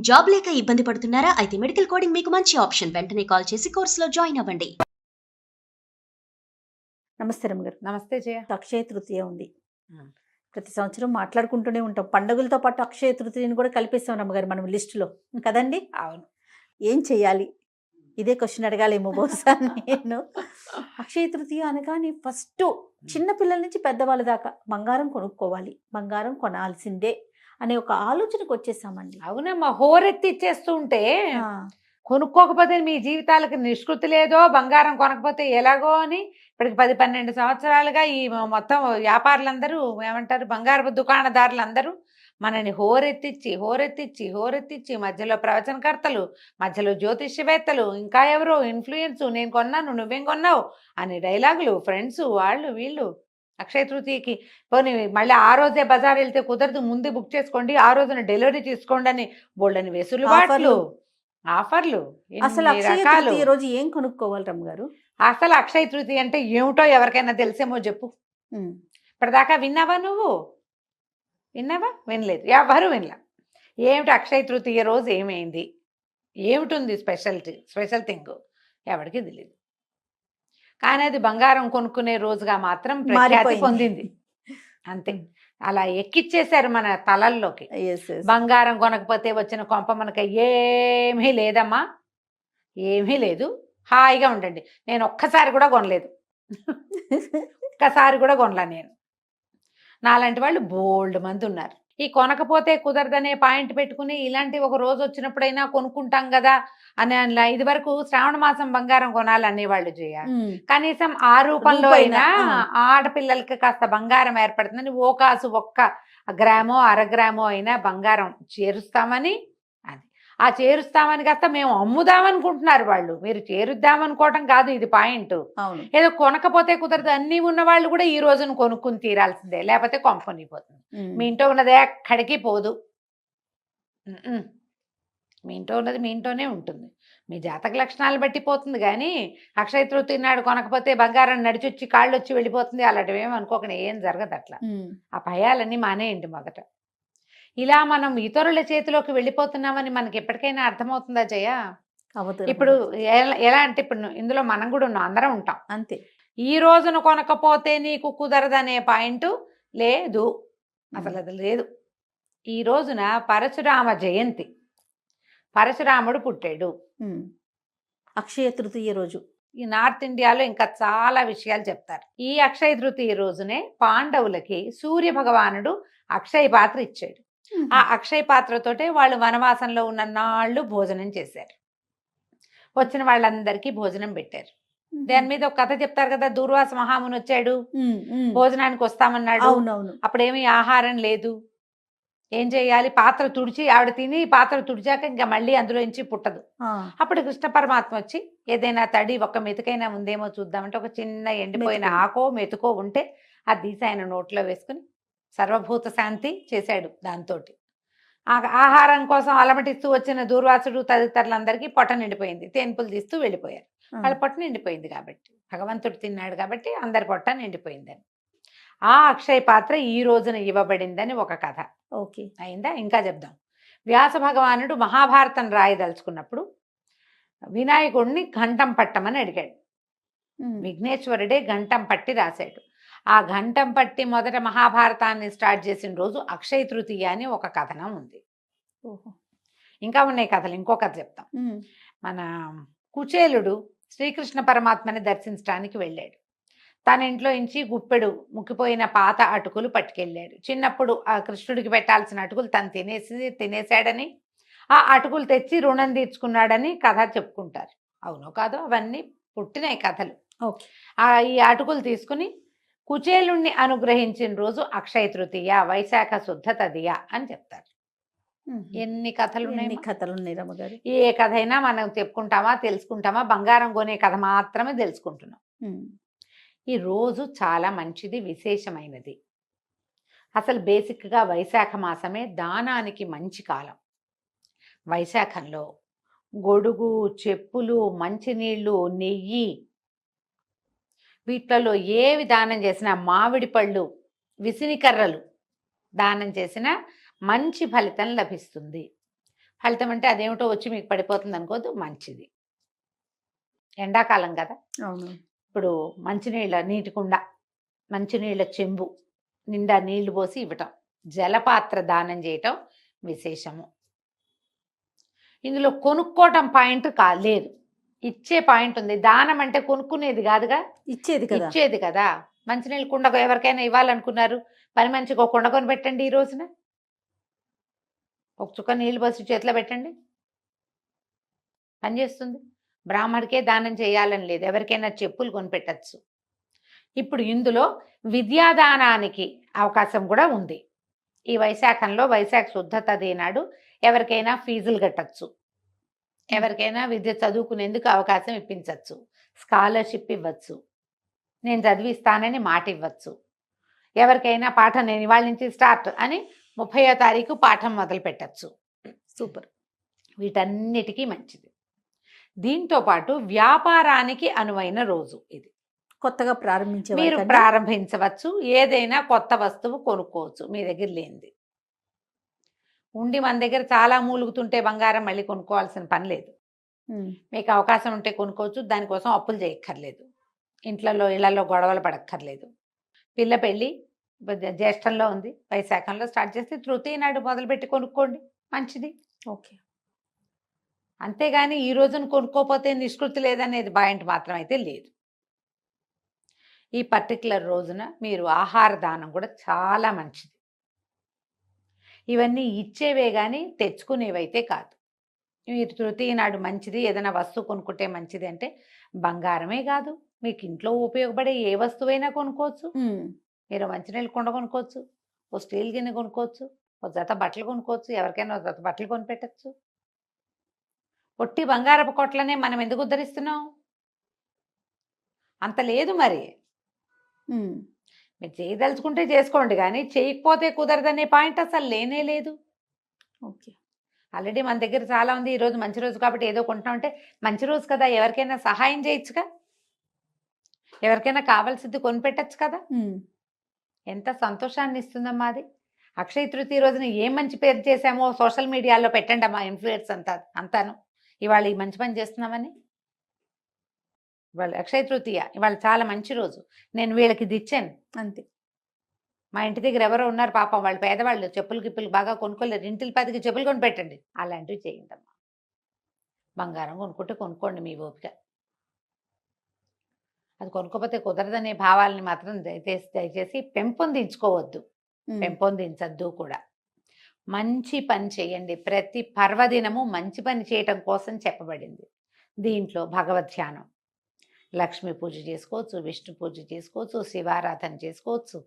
Job లేక ఇబ్బంది పడుతున్నారా? అయితే మెడికల్ కోడింగ్ మీకు మంచి ఆప్షన్. వెంటనే కాల్ చేసి కోర్సులో జాయిన్ అవ్వండి. నమస్తే రమ్మగారు. నమస్తే జయ. అక్షయ తృతీయ ఉంది. ప్రతి సంవత్సరం మాట్లాడుకుంటూనే ఉంటాం. పండుగలతో పాటు అక్షయ తృతీయని కూడా కలిపేస్తాం రమ్మగారు మనం లిస్టులో కదండి. అవును. ఏం చెయ్యాలి? ఇదే క్వశ్చన్ అడగాలేమో బహుశా నేను. అక్షయ తృతీయ అనగానే ఫస్ట్ చిన్న పిల్లల నుంచి పెద్దవాళ్ళ దాకా బంగారం కొనుక్కోవాలి, బంగారం కొనాల్సిందే అనే ఒక ఆలోచనకు వచ్చేసామండి. అవునమ్మా, హోరెత్తి ఇచ్చేస్తూ ఉంటే కొనుక్కోకపోతే మీ జీవితాలకు నిష్కృతి లేదో, బంగారం కొనకపోతే ఎలాగో అని ఇప్పటికి 10-12 సంవత్సరాలుగా ఈ మొత్తం వ్యాపారులందరూ ఏమంటారు, బంగారపు దుకాణదారులందరూ మనని హోరెత్తిచ్చి మధ్యలో ప్రవచనకర్తలు, మధ్యలో జ్యోతిష్యవేత్తలు, ఇంకా ఎవరో ఇన్ఫ్లుయెన్స్, నేను కొన్నాను నువ్వేం కొన్నావు అని డైలాగులు, ఫ్రెండ్స్ వాళ్ళు వీళ్ళు. అక్షయ తృతీయకి పోనీ మళ్ళీ ఆ రోజే బజార్ వెళ్తే కుదరదు, ముందు బుక్ చేసుకోండి, ఆ రోజున డెలివరీ తీసుకోండి అని బోల్డని వెసులుబాట్లు, ఆఫర్లు, అసలు ఎన్ని అక్షయ రకాలు. తృతీయ రోజు ఏం కొనుక్కోవాలి రమ్మగారు? అసలు అక్షయ తృతీయ అంటే ఏమిటో ఎవరికైనా తెలిసేమో చెప్పు. ఇప్పటిదాకా విన్నావా నువ్వు? విన్నావా? వినలేదు, ఎవరు వినలా. ఏమిటి అక్షయ తృతీయ రోజు ఏమైంది, ఏమిటి స్పెషల్ థింగ్ ఎవరికి తెలియదు. కానీ అది బంగారం కొనుక్కునే రోజుగా మాత్రం ప్రఖ్యాతి పొందింది అంతే. అలా ఎక్కిచ్చేశారు మన తలల్లోకి. బంగారం కొనకపోతే వచ్చిన కొంప మనకి ఏమీ లేదమ్మా, ఏమీ లేదు, హాయిగా ఉండండి. నేను ఒక్కసారి కూడా కొనలేదు, ఒక్కసారి కూడా కొనలా నేను. నాలాంటి వాళ్ళు బోల్డ్ మంది ఉన్నారు. ఈ కొనకపోతే కుదరదనే పాయింట్ పెట్టుకుని ఇలాంటి ఒక రోజు వచ్చినప్పుడైనా కొనుక్కుంటాం కదా అని ఇది వరకు శ్రావణ మాసం బంగారం కొనాలనేవాళ్ళు చేయ. కనీసం ఆ రూపంలో అయినా ఆడపిల్లలకి కాస్త బంగారం ఏర్పడుతుందని ఓ కాసు ఒక్క గ్రామో అరగ్రామో అయినా బంగారం చేరుస్తామని, అది ఆ చేరుస్తామని కాస్త మేము అమ్ముదామనుకుంటున్నారు వాళ్ళు. మీరు చేరుద్దామనుకోవటం కాదు ఇది పాయింట్. ఏదో కొనకపోతే కుదరదు, అన్నీ ఉన్న వాళ్ళు కూడా ఈ రోజును కొనుక్కుని తీరాల్సిందే, లేకపోతే కొంపనిపోతుంది. మీ ఇంట్లో ఉన్నదే ఎక్కడికి పోదు, మీ ఇంట్లో ఉన్నది మీ ఇంట్లోనే ఉంటుంది. మీ జాతక లక్షణాలు బట్టి పోతుంది. కానీ అక్షయ తృతీయ నాడు కొనకపోతే బంగారం నడిచొచ్చి కాళ్ళు వచ్చి వెళ్ళిపోతుంది అలాంటివి ఏమి అనుకోకుండా ఏం జరగదు అట్లా. ఆ భయాలన్నీ మానేయండి మొదట. ఇలా మనం ఇతరుల చేతిలోకి వెళ్ళిపోతున్నామని మనకి ఎప్పటికైనా అర్థమవుతుందా జయ? ఇప్పుడు ఎలా అంటే ఇప్పుడు ఇందులో మనం కూడా ఉన్నాం, అందరం ఉంటాం అంతే. ఈ రోజున కొనకపోతే నీకు కుదరదనే పాయింట్ లేదు, అసలు అది లేదు. ఈ రోజున పరశురామ జయంతి, పరశురాముడు పుట్టాడు అక్షయ తృతీయ రోజు. ఈ నార్త్ ఇండియాలో ఇంకా చాలా విషయాలు చెప్తారు. ఈ అక్షయ తృతీయ రోజునే పాండవులకి సూర్య భగవానుడు అక్షయ పాత్ర ఇచ్చాడు. ఆ అక్షయ పాత్రతోటే వాళ్ళు వనవాసంలో ఉన్న నాళ్ళు భోజనం చేశారు. వచ్చిన వాళ్ళందరికీ భోజనం పెట్టారు. దాని మీద ఒక కథ చెప్తారు కదా, దూర్వాస మహాముని వచ్చాడు, భోజనానికి వస్తామన్నాడు. అప్పుడేమీ ఆహారం లేదు, ఏం చేయాలి, పాత్ర తుడిచి ఆవిడ తిని పాత్ర తుడిచాక ఇంకా మళ్ళీ అందులో నుంచి పుట్టదు. అప్పుడు కృష్ణ పరమాత్మ వచ్చి ఏదైనా తడి ఒక్క మెతుకైనా ఉందేమో చూద్దామంటే ఒక చిన్న ఎండిపోయిన ఆకో మెతుకో ఉంటే అది తీసి ఆయన నోట్లో వేసుకుని సర్వభూత శాంతి చేశాడు. దాంతో ఆహారం కోసం అలమటిస్తూ వచ్చిన దూర్వాసుడు తదితరులందరికీ పొట్ట నిండిపోయింది. తేన్పులు తీస్తూ వెళ్ళిపోయారు. వాళ్ళ పొట్ట నిండిపోయింది కాబట్టి, భగవంతుడు తిన్నాడు కాబట్టి అందరి పొట్ట నిండిపోయిందని. ఆ అక్షయ పాత్ర ఈ రోజున ఇవ్వబడిందని ఒక కథ. ఓకే, అయిందా? ఇంకా చెప్దాం. వ్యాస భగవానుడు మహాభారతం రాయదలుచుకున్నప్పుడు వినాయకుడిని ఘంటం పట్టమని అడిగాడు. విఘ్నేశ్వరుడే ఘంటం పట్టి రాశాడు. ఆ ఘంటం పట్టి మొదట మహాభారతాన్ని స్టార్ట్ చేసిన రోజు అక్షయ తృతీయ అని ఒక కథనం ఉంది. ఇంకా ఉన్నాయి కథలు, ఇంకో కథ చెప్తాం. మన కుచేలుడు శ్రీకృష్ణ పరమాత్మని దర్శించడానికి వెళ్ళాడు. తన ఇంట్లో నుంచి గుప్పెడు ముక్కిపోయిన పాత అటుకులు పట్టుకెళ్ళాడు. చిన్నప్పుడు ఆ కృష్ణుడికి పెట్టాల్సిన అటుకులు తను తినేశాడని, ఆ అటుకులు తెచ్చి రుణం తీర్చుకున్నాడని కథ చెప్పుకుంటారు. అవునో కాదో అవన్నీ పుట్టినాయి కథలు. ఈ అటుకులు తీసుకుని కుచేలుణ్ణి అనుగ్రహించిన రోజు అక్షయ తృతీయ, వైశాఖ శుద్ధ తదియ అని చెప్తారు. ఎన్ని కథలు ఉన్నాయి రమ్మగారు. ఏ కథ అయినా మనం చెప్పుకుంటామా, తెలుసుకుంటామా? బంగారం కొనే కథ మాత్రమే తెలుసుకుంటున్నాం. ఈ రోజు చాలా మంచిది, విశేషమైనది. అసలు బేసిక్గా వైశాఖ మాసమే దానానికి మంచి కాలం. వైశాఖంలో గొడుగు, చెప్పులు, మంచినీళ్ళు, నెయ్యి, వీటిలలో ఏవి దానం చేసినా, మామిడి పళ్ళు, విసినికర్రలు దానం చేసినా మంచి ఫలితం లభిస్తుంది. ఫలితం అంటే అదేమిటో వచ్చి మీకు పడిపోతుంది అనుకోవద్దు, మంచిది. ఎండాకాలం కదా, అవును. ఇప్పుడు మంచినీళ్ళ నీటి కుండ, మంచినీళ్ళ చెంబు నిండా నీళ్లు పోసి ఇవ్వటం, జలపాత్ర దానం చేయటం విశేషము. ఇందులో కొనుక్కోవటం పాయింట్ లేదు, ఇచ్చే పాయింట్ ఉంది. దానం అంటే కొనుక్కునేది కాదుగా, ఇచ్చేది కదా. ఇచ్చేది కదా. మంచినీళ్ళ కుండ ఎవరికైనా ఇవ్వాలనుకున్నారు, పని మంచిగా ఒక కుండ కొని పెట్టండి, ఈ రోజున ఒక చుక్క నీళ్ళు పోసి చేతిలో పెట్టండి, పనిచేస్తుంది. బ్రాహ్మడికే దానం చేయాలని లేదు, ఎవరికైనా చెప్పులు కొనిపెట్టచ్చు. ఇప్పుడు ఇందులో విద్యాదానానికి అవకాశం కూడా ఉంది. ఈ వైశాఖంలో, వైశాఖ శుద్ధ తది నాడు ఎవరికైనా ఫీజులు కట్టచ్చు, ఎవరికైనా విద్య చదువుకునేందుకు అవకాశం ఇప్పించవచ్చు, స్కాలర్షిప్ ఇవ్వచ్చు, నేను చదివిస్తానని మాట ఇవ్వచ్చు, ఎవరికైనా పాఠం నేను ఇవాళ నుంచి స్టార్ట్ అని 30వ తారీఖు పాఠం మొదలు పెట్టచ్చు. సూపర్. వీటన్నిటికీ మంచిది. దీంతో పాటు వ్యాపారానికి అనువైన రోజు ఇది. కొత్తగా ప్రారంభించే మీరు వారికన్నా ప్రారంభించవచ్చు, ఏదైనా కొత్త వస్తువు కొనుక్కోవచ్చు మీ దగ్గర లేనిది. ఉండి మన దగ్గర చాలా మూలుగుతుంటే బంగారం మళ్ళీ కొనుక్కోవాల్సిన పని లేదు. మీకు అవకాశం ఉంటే కొనుక్కోవచ్చు, దానికోసం అప్పులు చేయక్కర్లేదు, ఇళ్లలో గొడవలు పడక్కర్లేదు. పిల్ల పెళ్ళి జ్యేష్ఠంలో ఉంది, వైశాఖంలో స్టార్ట్ చేస్తే తృతీయ నాడు మొదలుపెట్టి కొనుక్కోండి, మంచిది. ఓకే. అంతేగాని ఈ రోజున కొనుక్కోపోతే నిష్కృతి లేదనేది పాయింట్ మాత్రం అయితే లేదు. ఈ పర్టికులర్ రోజున మీరు ఆహార దానం కూడా చాలా మంచిది. ఇవన్నీ ఇచ్చేవే కానీ తెచ్చుకునేవైతే కాదు. మీరు తృతీయ నాడు మంచిది, ఏదైనా వస్తువు కొనుక్కుంటే మంచిది అంటే బంగారమే కాదు, మీకు ఇంట్లో ఉపయోగపడే ఏ వస్తువైనా కొనుక్కోవచ్చు. మీరు మంచినీళ్ళు కుండ కొనుక్కోవచ్చు, ఓ స్టీల్ గిన్నె కొనుక్కోవచ్చు, ఓ జత బట్టలు కొనుక్కోవచ్చు, ఎవరికైనా ఓ జత బట్టలు కొనిపెట్టచ్చు. ఒట్టి బంగారపు కొట్లనే మనం ఎందుకు ఉద్ధరిస్తున్నాం? అంత లేదు మరి. మీరు చేయదలుచుకుంటే చేసుకోండి, కానీ చేయకపోతే కుదరదనే పాయింట్ అసలు లేనే లేదు. ఓకే. ఆల్రెడీ మన దగ్గర చాలా ఉంది, ఈరోజు మంచి రోజు కాబట్టి ఏదో కొంటున్నామంటే మంచి రోజు కదా, ఎవరికైనా సహాయం చేయొచ్చుగా, ఎవరికైనా కావాల్సింది కొనిపెట్టచ్చు కదా. ఎంత సంతోషాన్ని ఇస్తుందమ్మా అది. అక్షయ తృతీయ రోజున ఏం మంచి పేరు చేశామో సోషల్ మీడియాలో పెట్టండి అమ్మా, ఇన్ఫ్లుయెన్స్ అంతాను ఇవాళ ఈ మంచి పని చేస్తున్నామని. ఇవాళ అక్షయ తృతీయ, ఇవాళ చాలా మంచి రోజు, నేను వీళ్ళకి ఇది ఇచ్చాను అంతే. మా ఇంటి దగ్గర ఎవరో ఉన్నారు పాపం, వాళ్ళు పేదవాళ్ళు, చెప్పులు గిప్పులు బాగా కొనుక్కోలేరు, ఇంటికి 10కి చెప్పులు కొని పెట్టండి, అలాంటివి చేయండి అమ్మా. బంగారం కొనుక్కుంటే కొనుక్కోండి మీ ఓపిక, అది కొనుక్కోపోతే కుదరదనే భావాలని మాత్రం దయచేసి పెంపొందించుకోవద్దు, పెంపొందించద్దు కూడా. మంచి పని చేయండి, ప్రతి పర్వదినము మంచి పని చేయటం కోసం చెప్పబడింది. దీంట్లో భగవద్ ధ్యానం, లక్ష్మీ పూజ చేసుకోవచ్చు, విష్ణు పూజ చేసుకోవచ్చు, శివారాధన చేసుకోవచ్చు,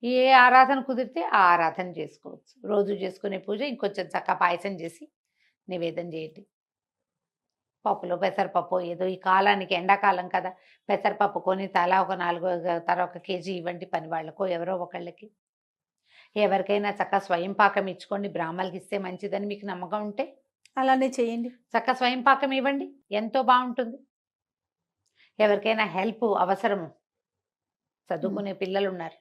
ఏ ఆరాధన కుదిరితే ఆ ఆరాధన చేసుకోవచ్చు. రోజు చేసుకునే పూజ ఇంకొంచెం చక్కగా పాయసం చేసి నివేదన చేయండి. పప్పులో పెసరపప్పు ఏదో ఈ కాలానికి, ఎండాకాలం కదా, పెసరపప్పు కొని తలా ఒక 1 కేజీ ఇవ్వండి పని వాళ్ళకో ఎవరో ఒకళ్ళకి. ఎవరికైనా చక్కగా స్వయం పాకం ఇచ్చుకోండి, బ్రాహ్మణులకి ఇస్తే మంచిదని మీకు నమ్మకం ఉంటే అలానే చేయండి. చక్కగా స్వయం పాకం ఇవ్వండి, ఎంతో బాగుంటుంది. ఎవరికైనా హెల్ప్ అవసరము, చదువుకునే పిల్లలు ఉన్నారు,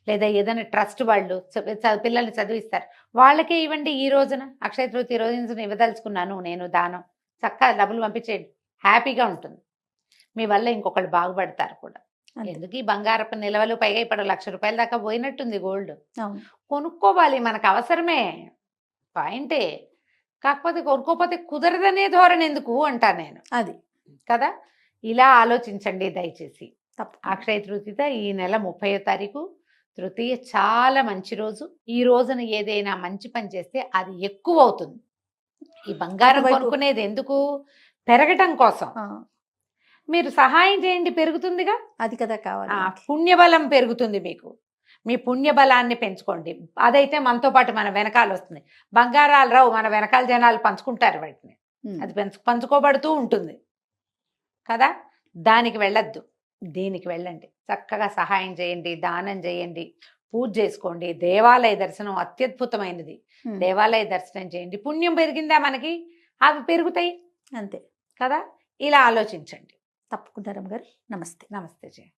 లేదా ఏదైనా ట్రస్ట్ వాళ్ళు పిల్లల్ని చదివిస్తారు, వాళ్ళకే ఇవ్వండి. ఈ రోజున అక్షయ తృతీయ రోజున ఇవ్వదలుచుకున్నాను నేను దానం, చక్కగా డబ్బులు పంపించేయండి, హ్యాపీగా ఉంటుంది. మీ వల్ల ఇంకొకళ్ళు బాగుపడతారు కూడా. ఎందుకు ఈ బంగారపు నిల్వలు, పైగా ఇప్పుడు 1,00,000 రూపాయల దాకా పోయినట్టుంది గోల్డ్. కొనుక్కోవాలి, మనకు అవసరమే పాయింటే, కాకపోతే కొనుక్కోపోతే కుదరదనే ధోరణి ఎందుకు అంటా నేను, అది కదా. ఇలా ఆలోచించండి దయచేసి. అక్షయ తృతీయ ఈ నెల 30వ తారీఖు తృతీయ, చాలా మంచి రోజు. ఈ రోజున ఏదైనా మంచి పని చేస్తే అది ఎక్కువ అవుతుంది. ఈ బంగారం కొనుక్కునేది ఎందుకు? పెరగటం కోసం. మీరు సహాయం చేయండి, పెరుగుతుందిగా, అది కదా కావాలి. పుణ్యబలం పెరుగుతుంది మీకు, మీ పుణ్యబలాన్ని పెంచుకోండి. అదైతే మనతో పాటు మన వెనకాల వస్తుంది. బంగారాలు రావు, మన వెనకాల జనాలు పంచుకుంటారు వాటిని, అది పంచుకోబడుతూ ఉంటుంది కదా. దానికి వెళ్ళొద్దు, దీనికి వెళ్ళండి, చక్కగా సహాయం చేయండి, దానం చేయండి, పూజ చేసుకోండి. దేవాలయ దర్శనం అత్యద్భుతమైనది, దేవాలయ దర్శనం చేయండి. పుణ్యం పెరిగిందా మనకి, అవి పెరుగుతాయి అంతే కదా. ఇలా ఆలోచించండి. తప్పకుండా రమ్మ గారు. నమస్తే. నమస్తే జయ.